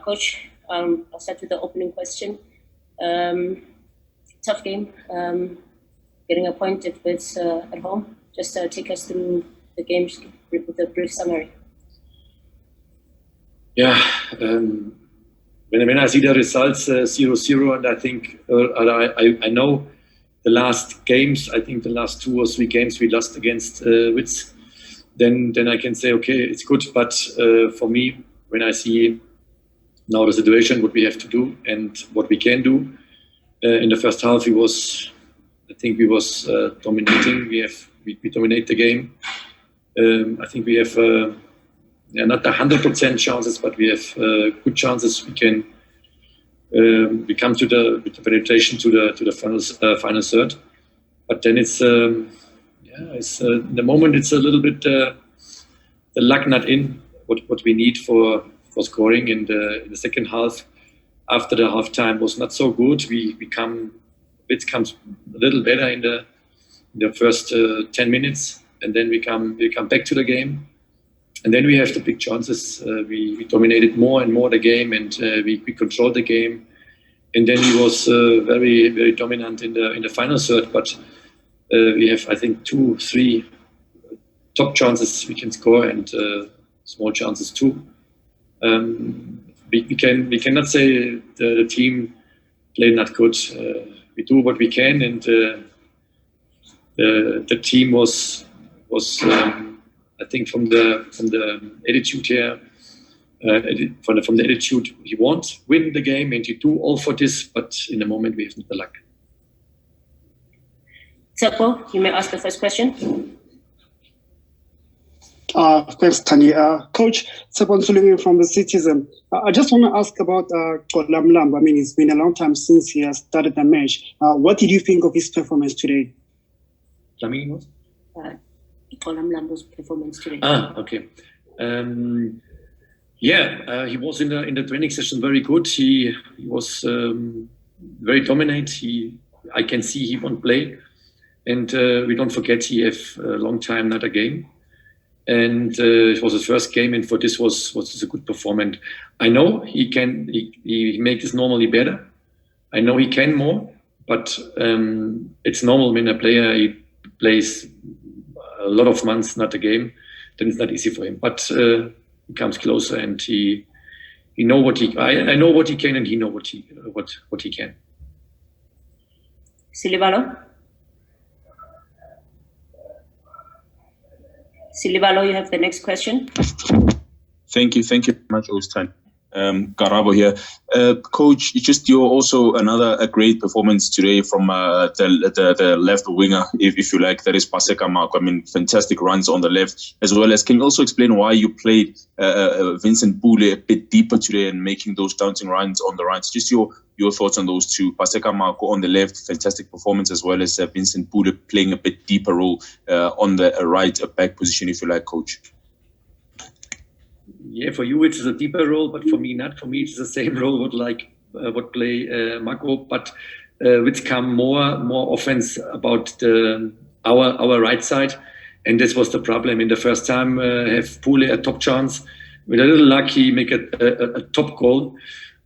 Coach, I'll start with the opening question. Tough game, getting a point at Wits at home. Just take us through the games with a brief summary. Yeah, when I see the results 0-0, and I think I know the last games, I think the last 2 or 3 games we lost against Wits, then I can say, okay, it's good. But for me, when I see now the situation, what we have to do and what we can do, in the first half, we was dominating. We dominate the game. I think we have not 100% chances, but we have good chances. We can we come to the penetration to the final third. But then it's in the moment it's a little bit the luck not in what we need for scoring in the second half. After the halftime was not so good. It comes a little better in the first 10 minutes, and then we come back to the game, and then we have the big chances. We dominated more and more the game, and we controlled the game, and then he was very, very dominant in the final third. But we have, I think, 2-3 top chances we can score, and small chances too. We cannot say the team played not good. We do what we can, and the team was I think from the attitude here, from the attitude, he wants win the game and you do all for this, but in the moment we haven't the luck. Tsepo, you may ask the first question. Thanks, Tani. Coach, Tsepo Nsulungu from the Citizen. I just want to ask about Golamlambo. I mean, it's been a long time since he has started the match. What did you think of his performance today? Golamlambo's performance today. Okay. He was in the training session very good. He was very dominant. I can see he won't play, and we don't forget he have a long time not a game. And it was his first game, and for this was a good performance. I know he makes this normally better. I know he can more, but it's normal when a player he plays a lot of months not a game, then it's not easy for him. But he comes closer, and he know what he. I know what he can, and he know what he can. Silivalo, you have the next question. Thank you very much, Ostan. Garabo here. Coach, just you're also a great performance today from the left winger, if you like, that is Paseka Marco. I mean, fantastic runs on the left, as well as, can you also explain why you played Vincent Pule a bit deeper today and making those dancing runs on the runs? Just your thoughts on those two. Paseka Marco on the left, fantastic performance, as well as Vincent Pule playing a bit deeper role on the right back position, if you like, Coach. Yeah, for you it's a deeper role, but for me not. For me it's the same role what play Marco, but which come more offense about our right side, and this was the problem in the first time. Have Pule a top chance with a little luck, he make a top goal,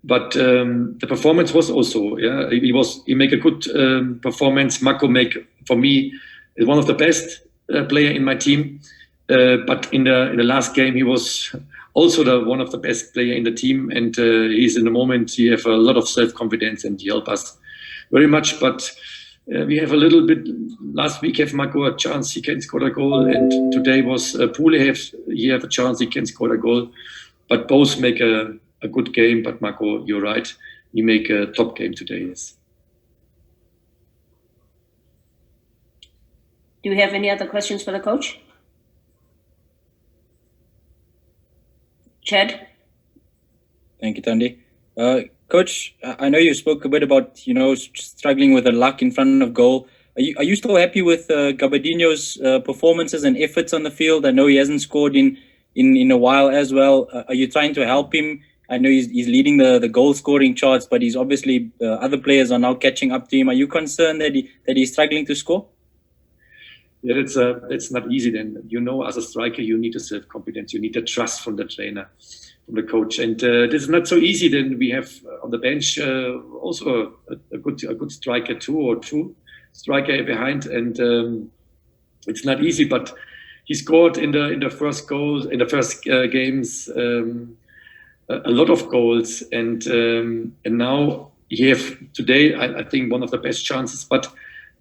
but the performance was also he make a good performance. Marco make, for me, is one of the best player in my team, but in the last game he was also one of the best player in the team, and he's in the moment, he have a lot of self-confidence and he help us very much. But we have a little bit, last week have Marco a chance, he can score a goal, and today was Pule he have a chance, he can score a goal, but both make a good game. But Marco, you're right, he make a top game today, yes. Do you have any other questions for the coach? Chad? Thank you, Thandi. Coach, I know you spoke a bit about, struggling with the luck in front of goal. Are you still happy with Gabadinho's performances and efforts on the field? I know he hasn't scored in a while as well. Are you trying to help him? I know he's leading the goal scoring charts, but he's obviously other players are now catching up to him. Are you concerned that he's struggling to score? Yeah, it's not easy then. As a striker, you need a self-confidence. You need a trust from the trainer. the coach. And this is not so easy. Then we have on the bench also a good striker, two striker behind, and it's not easy. But he scored in the first goals in the first games a lot of goals, and now he have today I think one of the best chances. But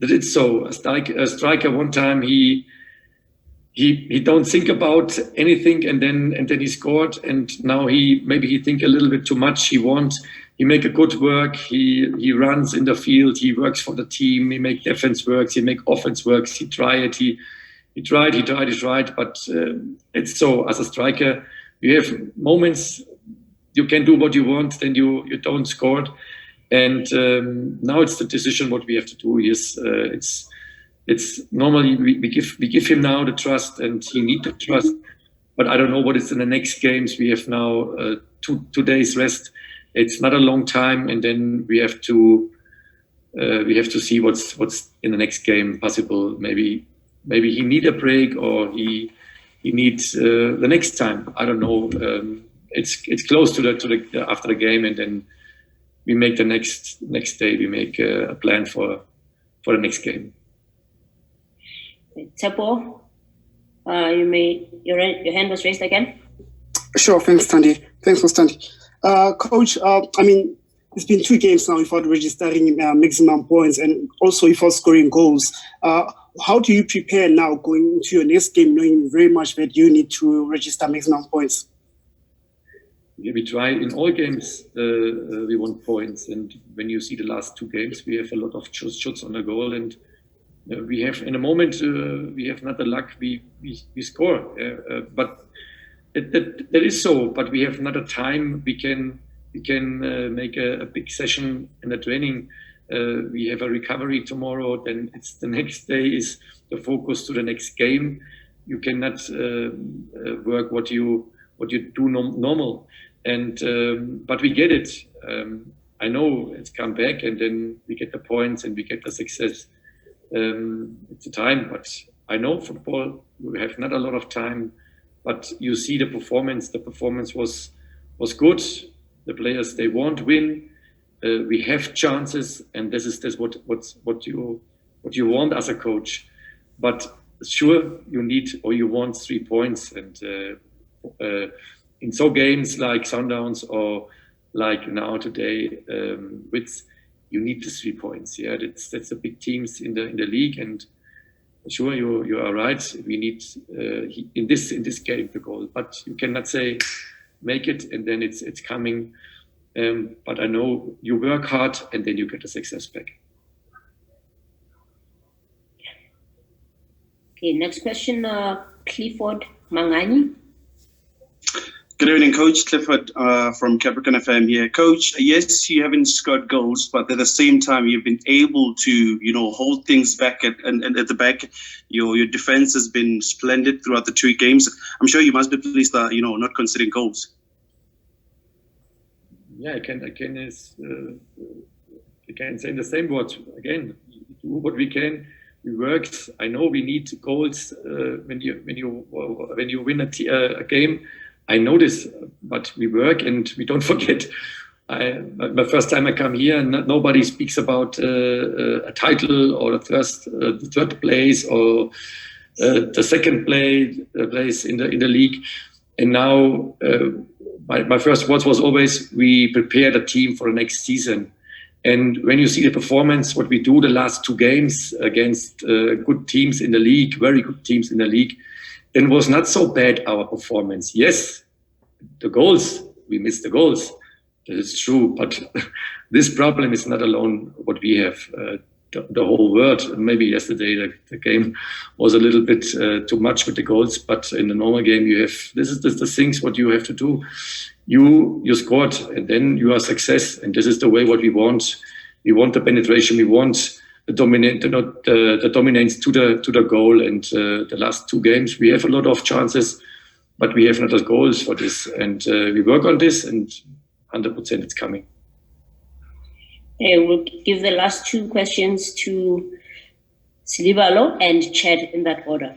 that it's so a striker one time he don't think about anything, and then he scored, and now he think a little bit too much. He make a good work. He runs in the field. He works for the team. He make defense works. He make offense works. He tried. But it's so as a striker, you have moments you can do what you want, then you don't score, and now it's the decision what we have to do. Yes, it's normally we give him now the trust, and he need the trust. But I don't know what is in the next games. We have now 2 days rest. It's not a long time, and then we have to see what's in the next game possible. Maybe he need a break, or he needs the next time. I don't know. It's close to the after the game, and then we make the next day. We make a plan for the next game. Tepo, your hand was raised again. Sure, thanks, Tandy. Thanks for standing. Coach, I mean, it's been 2 games now without registering maximum points and also without scoring goals. How do you prepare now going into your next game, knowing very much that you need to register maximum points? Yeah, we try in all games. We want points, and when you see the last 2 games, we have a lot of shots on the goal, and we have in a moment we have not the luck. We score, but that is so. But we have not a time. We can make a big session in the training. We have a recovery tomorrow. Then it's the next day is the focus to the next game. You cannot work what you do normal. And but we get it. I know it's come back, and then we get the points and we get the success. It's a time, but I know football. We have not a lot of time, but you see the performance. The performance was good. The players, they want to win. We have chances, and this is what you want as a coach. But sure, you need or you want 3 points, and in so games like Sundowns or like now today Wits, you need the 3 points. Yeah, that's the big teams in the league, and sure you are right. We need in this game the goal, but you cannot say make it and then it's coming. But I know you work hard and then you get the success back. Okay, next question, Clifford Mangani. Good evening, Coach. Clifford from Capricorn FM here. Coach, yes, you haven't scored goals, but at the same time, you've been able to, hold things back at the back. Your defense has been splendid throughout the 2 games. I'm sure you must be pleased that, not conceding goals. Yeah, I can say the same words again. Do what we can. We worked. I know we need goals when you win a game. I know this, but we work and we don't forget. My first time I come here, nobody speaks about a title or the third place or the second place in the league. And now my first words was always we prepare the team for the next season. And when you see the performance, what we do the last 2 games against good teams in the league, very good teams in the league, then was not so bad, our performance. Yes, the goals, we missed the goals. That is true, but this problem is not alone what we have. The whole world, maybe yesterday the game was a little bit too much with the goals, but in the normal game you have, this is the things what you have to do. You scored and then you are success, and this is the way what we want. We want the penetration, we want the dominance to the goal, and the last 2 games we have a lot of chances, but we have not the goals for this, and we work on this, and 100% it's coming. Okay, we'll give the last 2 questions to Silibalo and Chad in that order.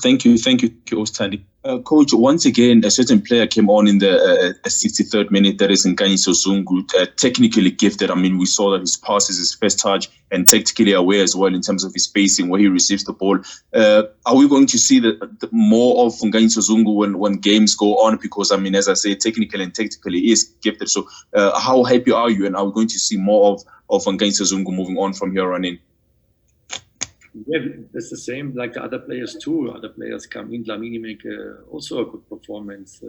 Thank you, Ostandi. Coach, once again, a certain player came on in the 63rd minute. That is Nkanyiso Zungu, technically gifted. I mean, we saw that his pass is his first touch and tactically aware as well in terms of his spacing where he receives the ball. Are we going to see the more of Nkanyiso Zungu when games go on? Because, I mean, as I say, technically and tactically he is gifted. So how happy are you? And are we going to see more of Nkanyiso Zungu moving on from here on in? Yeah, it's the same like the other players too. Other players come in. Dlamini make also a good performance.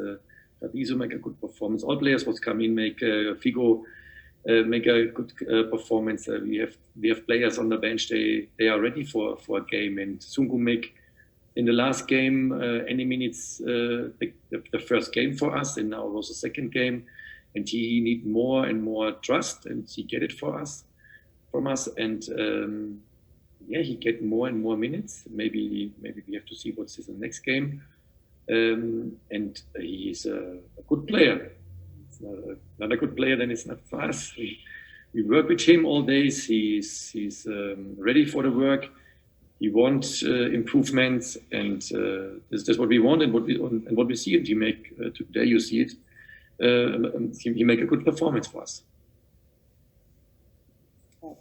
Daviso make a good performance. All players what come in make Figo make a good performance. We have players on the bench. They are ready for a game. And Zungu make in the last game any minutes the first game for us, and now was the second game. And he need more and more trust, and he get it from us. And yeah, he get more and more minutes. Maybe we have to see what's in the next game. And he is a good player. It's not a good player, then it's not for us. We work with him all days. He's ready for the work. He wants improvements, and this is what we want and what we see. And he make today. You see it. He make a good performance for us.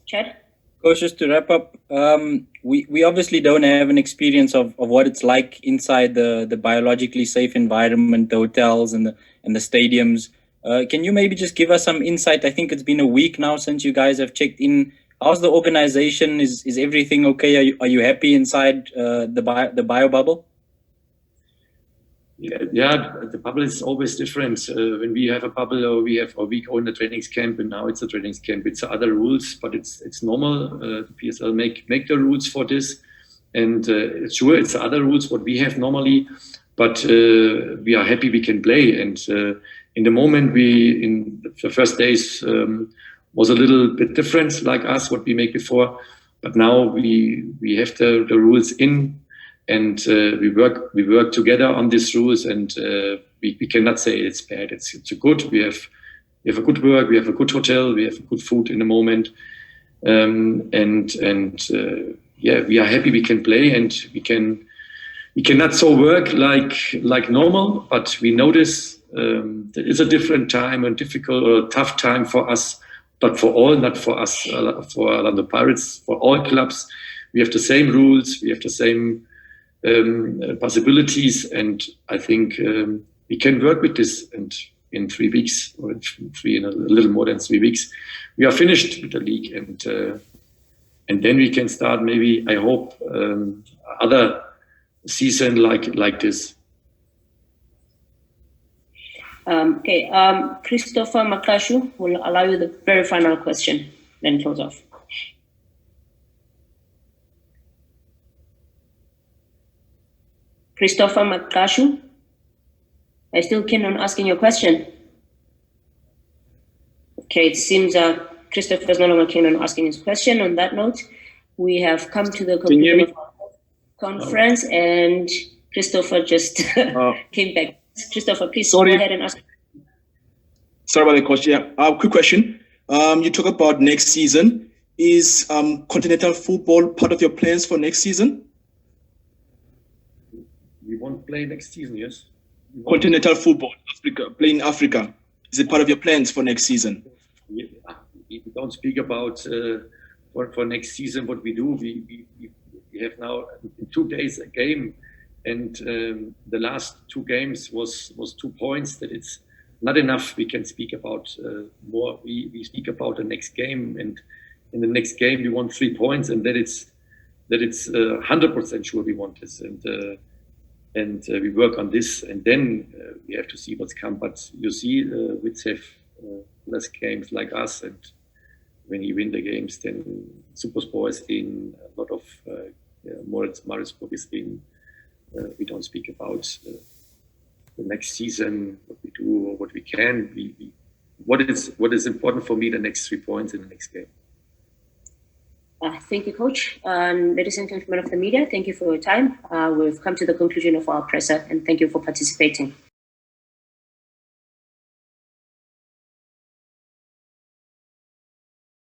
Chad? Coach, just to wrap up, we obviously don't have an experience of what it's like inside the biologically safe environment, the hotels and the stadiums. Can you maybe just give us some insight? I think it's been a week now since you guys have checked in. How's the organization? Is everything okay? Are you happy inside the bio bubble? Yeah, the bubble is always different. When we have a bubble or we go in the training camp, and now it's a training camp, it's other rules, but it's normal. The PSL make the rules for this, and sure, it's other rules what we have normally, but we are happy we can play. And in the moment, in the first days was a little bit different, like us what we make before, but now we have the rules in. And we work together on these rules, and we cannot say it's bad. It's good. We have a good work. We have a good hotel. We have good food in the moment, yeah, we are happy we can play, and we cannot so work like normal. But we notice there is a different time and difficult or tough time for us, but for all, not for us, for Orlando Pirates, for all clubs. We have the same rules. We have the same possibilities, and I think we can work with this. And in 3 weeks, or in a little more than 3 weeks, we are finished with the league, and then we can start. Maybe I hope other season like this. Okay, Christopher Makashu will allow you the very final question, then close off. Christopher Makashu, are you still keen on asking your question? Okay, it seems Christopher is no longer keen on asking his question. On that note, we have come to the conclusion of our conference, and Christopher just came back. Christopher, please go ahead and ask. Sorry about the question. Yeah, quick question. You talk about next season. Is continental football part of your plans for next season? We won't play next season, yes? Continental football, Africa, playing Africa. Is it part of your plans for next season? We don't speak about for next season what we do. We have now in 2 days a game, and the last 2 games was 2 points. That it's not enough. We can speak about more. We speak about the next game, and in the next game we want 3 points, and that it's 100% sure we want this, and we work on this, and then we have to see what's come. But you see, Wits have less games like us, and when you win the games, then Supersport is in, a lot of Maritzburg is in. We don't speak about the next season, what we do or what we can. What is important for me, the next 3 points in the next game. Thank you, Coach. Ladies and gentlemen of the media, thank you for your time. We've come to the conclusion of our presser, and thank you for participating.